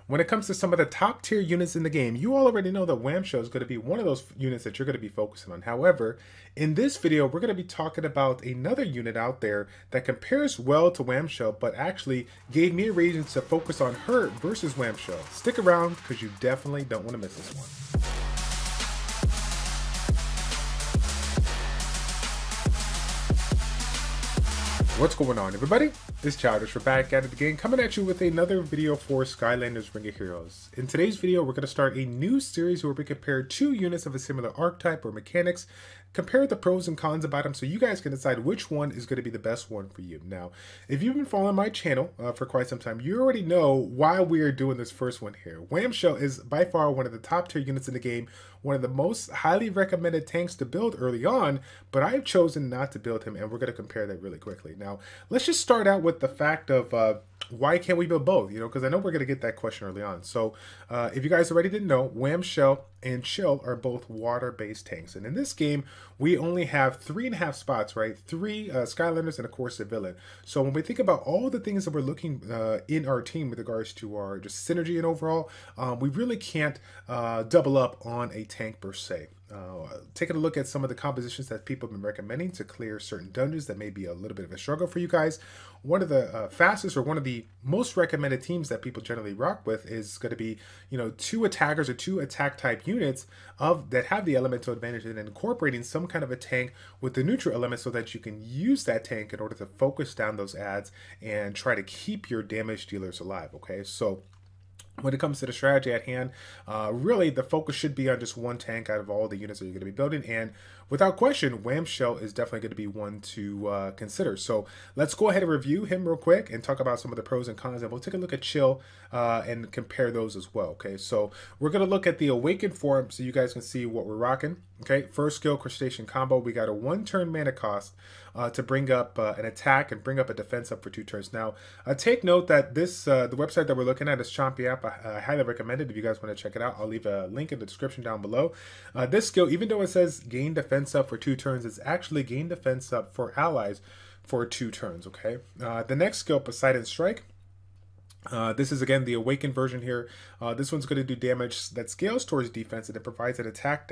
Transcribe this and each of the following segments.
when it comes to some of the top tier units in the game, you all already know that Whamshell is going to be one of those units that you're going to be focusing on. However, in this video, we're going to be talking about another unit out there that compares well to Whamshell, but actually gave me a reason to focus on her versus Whamshell. Stick around because you definitely don't want to miss this one. What's going on, everybody? It's Childish. We're back at it again, coming at you with another video for Skylanders Ring of Heroes. In today's video, we're going to start a new series where we compare two units of a similar archetype or mechanics, compare the pros and cons about them so you guys can decide which one is going to be the best one for you. Now, if you've been following my channel for quite some time, you already know why we are doing this first one here. Wham Shell is by far one of the top tier units in the game, one of the most highly recommended tanks to build early on, but I've chosen not to build him, and we're going to compare that really quickly. Now, let's just start out with the fact of why can't we build both? You know, because I know we're going to get that question early on. So if you guys already didn't know, Wham Shell and Shell are both water-based tanks. And in this game, we only have 3.5 spots, right? 3 Skylanders and, of course, a villain. So when we think about all the things that we're looking in our team with regards to our just synergy and overall, we really can't double up on a tank per se. Taking a look at some of the compositions that people have been recommending to clear certain dungeons that may be a little bit of a struggle for you guys. One of the fastest or one of the most recommended teams that people generally rock with is going to be, you know, 2 attackers or 2 attack type units that have the elemental advantage and incorporating some kind of a tank with the neutral element so that you can use that tank in order to focus down those adds and try to keep your damage dealers alive. Okay, so when it comes to the strategy at hand, really the focus should be on just one tank out of all the units that you're going to be building, and without question, Wham Shell is definitely going to be one to consider. So let's go ahead and review him real quick and talk about some of the pros and cons, and we'll take a look at Chill and compare those as well. Okay, so we're going to look at the Awakened form so you guys can see what we're rocking. Okay, first skill, Crustacean combo. We got a 1-turn mana cost to bring up an attack and bring up a defense up for 2 turns. Now, take note that this the website that we're looking at is Chompy app. I highly recommend it if you guys want to check it out. I'll leave a link in the description down below. This skill, even though it says gain defense up for 2 turns, it's actually gain defense up for allies for 2 turns. Okay, the next skill, Poseidon Strike. This is again the awakened version here. This one's going to do damage that scales towards defense, and it provides an attack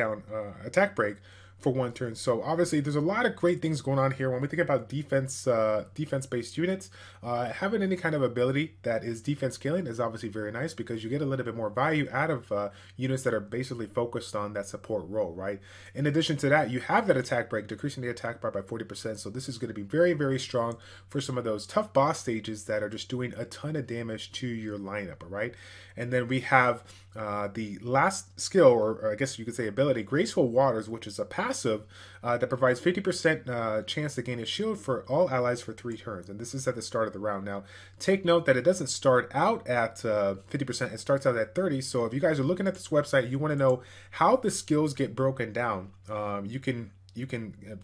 break for 1 turn. So obviously there's a lot of great things going on here when we think about defense-based units. Having any kind of ability that is defense scaling is obviously very nice because you get a little bit more value out of units that are basically focused on that support role, right? In addition to that, you have that attack break, decreasing the attack bar by 40%. So this is going to be very, very strong for some of those tough boss stages that are just doing a ton of damage to your lineup, all right? And then we have the last skill, or I guess you could say ability, Graceful Waters, which is a passive that provides 50% chance to gain a shield for all allies for 3 turns. And this is at the start of the round. Now, take note that it doesn't start out at 50%, it starts out at 30. So if you guys are looking at this website, you want to know how the skills get broken down, you can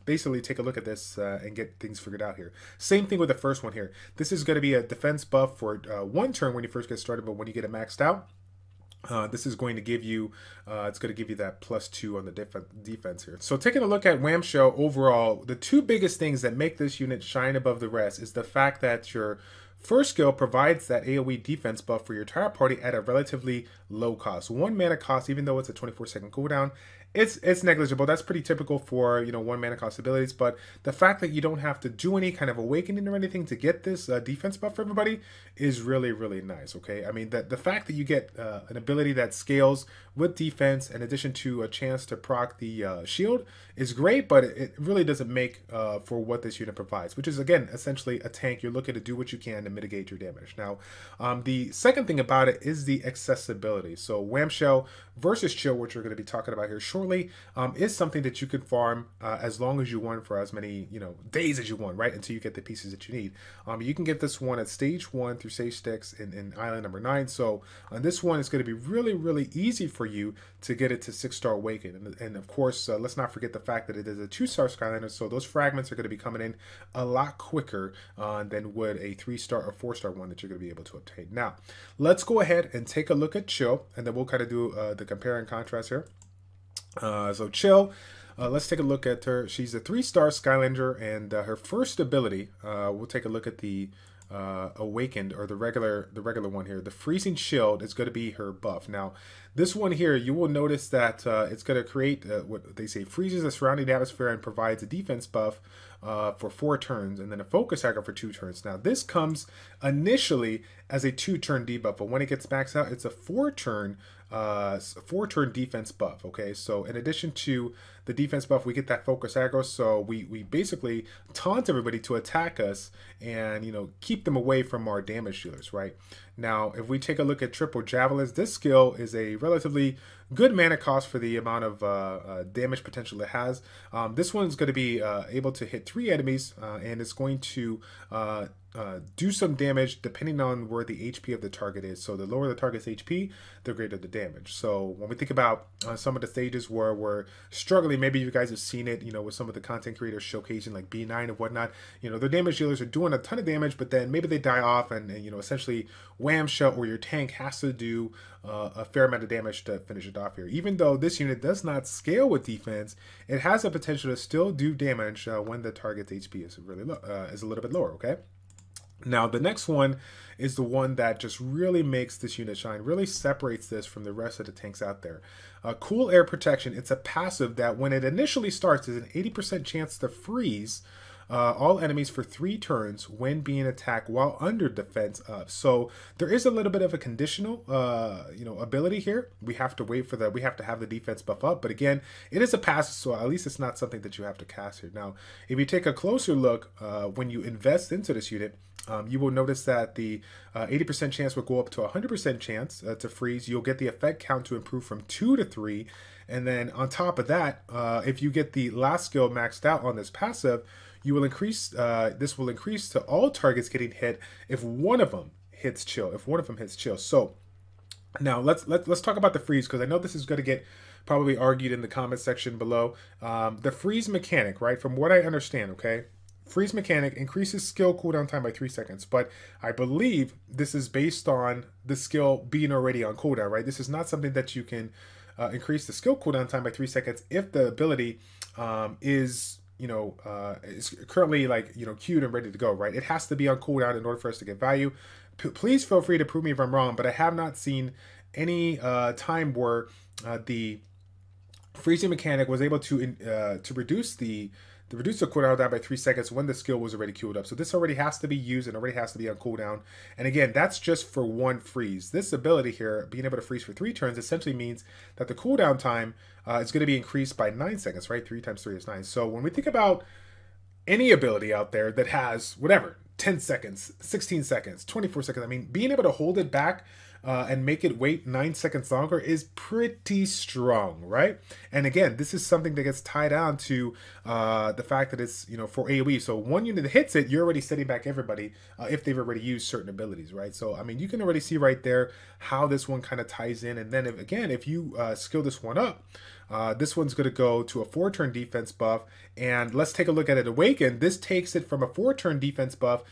basically take a look at this and get things figured out here. Same thing with the first one here. This is going to be a defense buff for 1 turn when you first get started, but when you get it maxed out, this is going to give you, it's going to give you that +2 on the defense here. So taking a look at Wham Shell overall, the 2 biggest things that make this unit shine above the rest is the fact that your first skill provides that AoE defense buff for your entire party at a relatively low cost. 1 mana cost, even though it's a 24-second cooldown, it's negligible. That's pretty typical for, you know, 1 mana cost abilities, but the fact that you don't have to do any kind of awakening or anything to get this defense buff for everybody is really, really nice. Okay, I mean, the fact that you get an ability that scales with defense in addition to a chance to proc the shield is great, but it really doesn't make for what this unit provides, which is again essentially a tank. You're looking to do what you can to mitigate your damage. Now, the second thing about it is the accessibility. So Wham Shell versus Chill, which we're going to be talking about here shortly, is something that you can farm as long as you want for as many, you know, days as you want, right, until you get the pieces that you need. You can get this one at stage 1 through stage 6 in island number 9. So on this one, it's going to be really, really easy for you to get it to 6-star awaken. And of course, let's not forget the fact that it is a 2-star Skylander, so those fragments are going to be coming in a lot quicker than would a 3-star or 4-star one that you're going to be able to obtain. Now, let's go ahead and take a look at Chill, and then we'll kind of do the compare and contrast here. So Chill, let's take a look at her. She's a 3-star Skylander, and her first ability, we'll take a look at the Awakened, or the regular one here, the Freezing Shield is going to be her buff. Now, this one here, you will notice that it's going to create what they say freezes the surrounding atmosphere and provides a defense buff for 4 turns, and then a focus aggro for 2 turns. Now, this comes initially as a 2-turn debuff, but when it gets maxed out, it's a 4-turn defense buff. Okay, so in addition to the defense buff, we get that focus aggro, so we basically taunt everybody to attack us and, you know, keep them away from our damage dealers, right? Now, if we take a look at triple javelins, this skill is a relatively good mana cost for the amount of damage potential it has. This one's going to be able to hit 3 enemies, and it's going to do some damage depending on where the HP of the target is. So the lower the target's HP, the greater the damage. So when we think about some of the stages where we're struggling, maybe you guys have seen it, you know, with some of the content creators showcasing like B9 and whatnot, you know, their damage dealers are doing a ton of damage, but then maybe they die off, and you know, essentially Wham Shell or your tank has to do a fair amount of damage to finish it off here. Even though this unit does not scale with defense, it has the potential to still do damage when the target's HP is really low, is a little bit lower. Okay. Now, the next one is the one that just really makes this unit shine, really separates this from the rest of the tanks out there. Cool Air Protection, it's a passive that when it initially starts is an 80% chance to freeze all enemies for 3 turns when being attacked while under defense of. So there is a little bit of a conditional you know, ability here. We have to wait for that. We have to have the defense buff up, but again, it is a passive, so at least it's not something that you have to cast here. Now, if you take a closer look when you invest into this unit, you will notice that the 80% chance will go up to 100% chance to freeze. You'll get the effect count to improve from 2 to 3. And then on top of that, if you get the last skill maxed out on this passive, you will increase, this will increase to all targets getting hit if one of them hits chill. So now let's talk about the freeze, because I know this is going to get probably argued in the comment section below. The freeze mechanic, right? From what I understand, okay? Freeze mechanic increases skill cooldown time by 3 seconds, but I believe this is based on the skill being already on cooldown, right? This is not something that you can increase the skill cooldown time by 3 seconds if the ability is, you know, is currently, like, you know, queued and ready to go, right? It has to be on cooldown in order for us to get value. Please feel free to prove me if I'm wrong, but I have not seen any time where the freezing mechanic was able to reduce the cooldown down by 3 seconds when the skill was already queued up. So this already has to be used and already has to be on cooldown. And again, that's just for one freeze. This ability here, being able to freeze for 3 turns, essentially means that the cooldown time is going to be increased by 9 seconds, right? 3 times 3 is 9. So when we think about any ability out there that has whatever, 10 seconds, 16 seconds, 24 seconds, I mean, being able to hold it back and make it wait 9 seconds longer is pretty strong, right? And again, this is something that gets tied down to the fact that it's, you know, for AoE. So one unit that hits it, you're already setting back everybody if they've already used certain abilities, right? So, I mean, you can already see right there how this one kind of ties in. And then if you skill this one up, this one's going to go to a 4-turn defense buff. And let's take a look at it. Awaken, this takes it from a 4-turn defense buff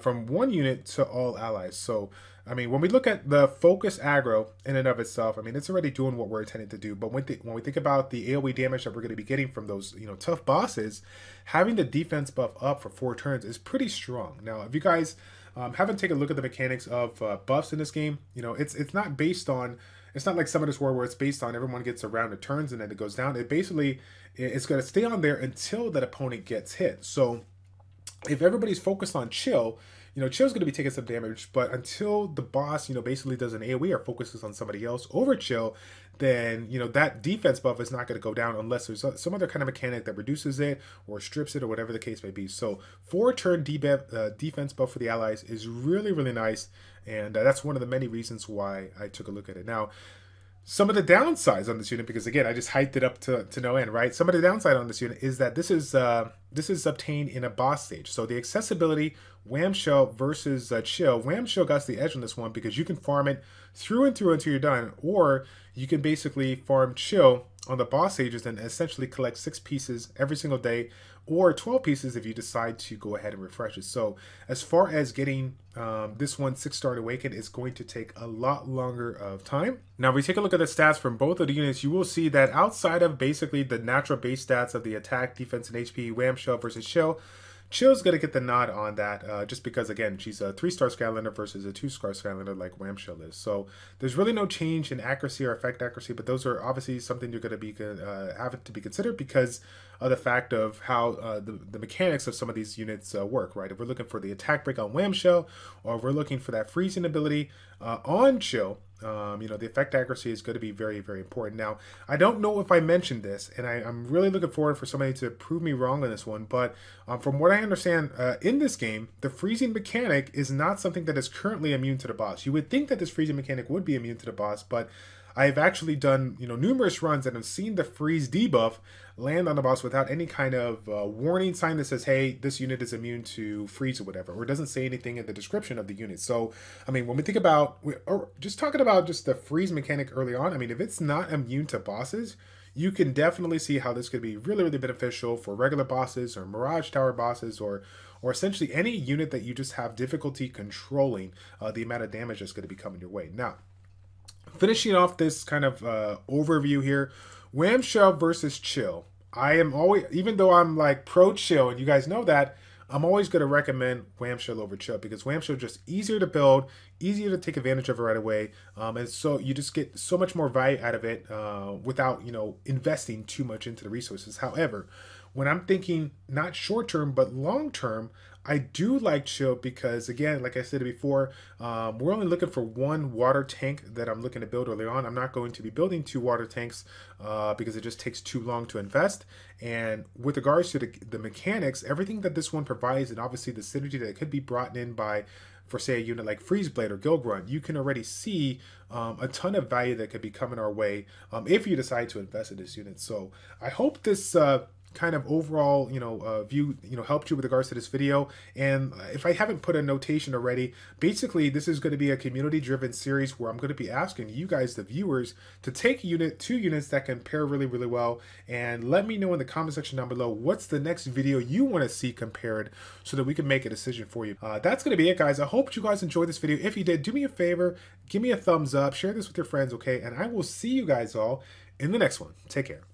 from 1 unit to all allies. So, I mean, when we look at the focus aggro in and of itself, I mean, it's already doing what we're intending to do. But when we think about the AoE damage that we're going to be getting from those, you know, tough bosses, having the defense buff up for 4 turns is pretty strong. Now, if you guys haven't taken a look at the mechanics of buffs in this game, you know, it's not based on, it's not like Summoners War where it's based on everyone gets a round of turns and then it goes down. It basically, it's going to stay on there until that opponent gets hit. So if everybody's focused on chill, you know, Chill's going to be taking some damage, but until the boss, you know, basically does an AoE or focuses on somebody else over Chill, then, you know, that defense buff is not going to go down unless there's some other kind of mechanic that reduces it or strips it or whatever the case may be. So 4-turn defense buff for the allies is really, really nice, and that's one of the many reasons why I took a look at it. Now, some of the downsides on this unit, because again, I just hyped it up to no end, right? Some of the downside on this unit is that this is obtained in a boss stage. So the accessibility, Wham Shell versus Chill. Wham Shell got the edge on this one because you can farm it through and through until you're done, or you can basically farm Chill on the boss stages and essentially collect 6 pieces every single day, or 12 pieces if you decide to go ahead and refresh it. So as far as getting this one 6-star Awakened is going to take a lot longer of time. Now, if we take a look at the stats from both of the units, you will see that outside of basically the natural base stats of the attack, defense, and HP, Wham Shell versus Shell, Chill's going to get the nod on that just because, again, she's a 3-star Skylander versus a 2-star Skylander like Whamshell is. So there's really no change in accuracy or effect accuracy, but those are obviously something you're going to be have to be considered because of the fact of how the mechanics of some of these units work, right? If we're looking for the attack break on Whamshell, or if we're looking for that freezing ability on Chill, you know, the effect accuracy is going to be very, very important. Now, I don't know if I mentioned this, and I'm really looking forward for somebody to prove me wrong on this one, but from what I understand, in this game, the freezing mechanic is not something that is currently immune to the boss. You would think that this freezing mechanic would be immune to the boss, but I've actually done, you know, numerous runs and have seen the freeze debuff land on the boss without any kind of warning sign that says, hey, this unit is immune to freeze or whatever, or it doesn't say anything in the description of the unit. So, I mean, when we think about, or just talking about just the freeze mechanic early on, I mean, if it's not immune to bosses, you can definitely see how this could be really, really beneficial for regular bosses or Mirage Tower bosses or essentially any unit that you just have difficulty controlling the amount of damage that's going to be coming your way. Now, finishing off this kind of overview here, Whamshell versus Chill. I am always, even though I'm like pro Chill, and you guys know that, I'm always going to recommend Whamshell over Chill because Whamshell is just easier to build, easier to take advantage of right away, and so you just get so much more value out of it without, you know, investing too much into the resources. However, when I'm thinking not short term but long term, I do like Chill because, again, like I said before, we're only looking for one water tank that I'm looking to build early on. I'm not going to be building 2 water tanks because it just takes too long to invest. And with regards to the mechanics, everything that this one provides, and obviously the synergy that could be brought in by, for say, a unit like Freeze Blade or Guild Run, you can already see a ton of value that could be coming our way if you decide to invest in this unit. So I hope this kind of overall, you know, view, you know, helped you with regards to this video. And if I haven't put a notation already, basically this is going to be a community driven series where I'm going to be asking you guys, the viewers, to take 2 units that can pair really, really well, and let me know in the comment section down below what's the next video you want to see compared so that we can make a decision for you. That's going to be it, guys. I hope you guys enjoyed this video. If you did, do me a favor, give me a thumbs up, share this with your friends, okay? And I will see you guys all in the next one. Take care.